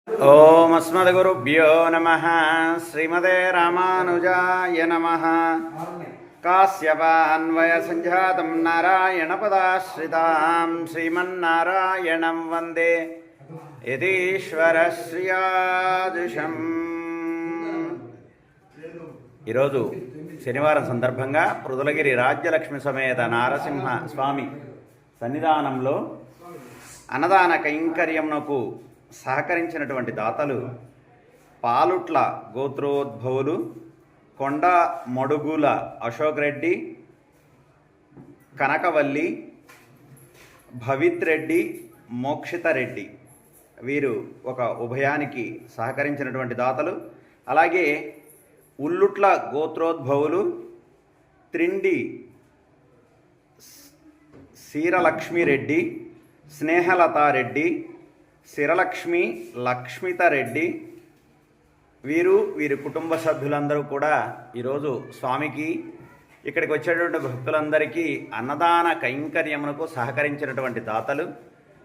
ఓం అస్మద్గురుభ్యో నమః. శ్రీమతే రామానుజాయ నమః. కాశ్యపాన్వయ సంజాతం నారాయణపదాశ్రితాం శ్రీమన్నారాయణం వందే యతీశ్వరశ్రియాజుషం. ఈరోజు శనివారం సందర్భంగా పృథులగిరి రాజ్యలక్ష్మి సమేత నారసింహ స్వామి సన్నిధానంలో అన్నదాన కైంకర్యమునకు సహకరించినటువంటి దాతలు పాలుట్ల గోత్రోద్భవులు కొండ మడుగుల అశోక్ రెడ్డి, కనకవల్లి, భవిత్ రెడ్డి, మోక్షిత రెడ్డి. వీరు ఒక ఉభయానికి సహకరించినటువంటి దాతలు. అలాగే ఉల్లుట్ల గోత్రోద్భవులు త్రిండి శీరలక్ష్మిరెడ్డి, స్నేహలతారెడ్డి, శిరలక్ష్మి లక్ష్మితరెడ్డి. వీరి కుటుంబ సభ్యులందరూ కూడా ఈరోజు స్వామికి ఇక్కడికి వచ్చేటువంటి భక్తులందరికీ అన్నదాన కైంకర్యమునకు సహకరించినటువంటి దాతలు.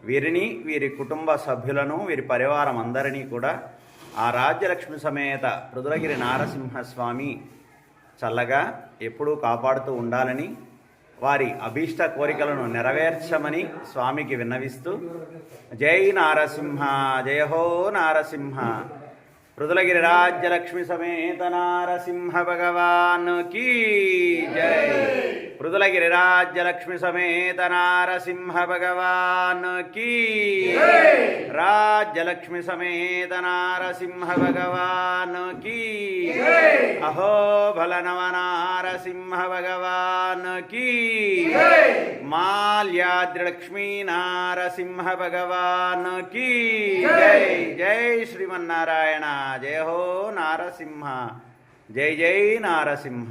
వీరిని, వీరి కుటుంబ సభ్యులను, వీరి పరివారం అందరినీ కూడా ఆ రాజ్యలక్ష్మి సమేత పృథులగిరి నారసింహస్వామి చల్లగా ఎప్పుడూ కాపాడుతూ ఉండాలని, వారి అభీష్ట కోరికలను నెరవేర్చమని స్వామికి విన్నవిస్తూ, జై నారసింహ, జయ హో నారసింహ. పృథులగిరి రాజ్యలక్ష్మి సమేత నారసింహ భగవాన్ కీ జై. పృథులగిరి రాజ్యలక్ష్మి సమేత నారసింహ భగవాన్ కీ. రాజ్యలక్ష్మి సమేత నారసింహ భగవాన్ కీ. అహో బల నవ నారసింహ భగవాన్ కీ. మాల్యాద్రిలక్ష్మీ నారసింహ భగవాన్ కీ జై. జై శ్రీమన్నారాయణ. జయ హో నారసింహ. జై జై నారసింహ.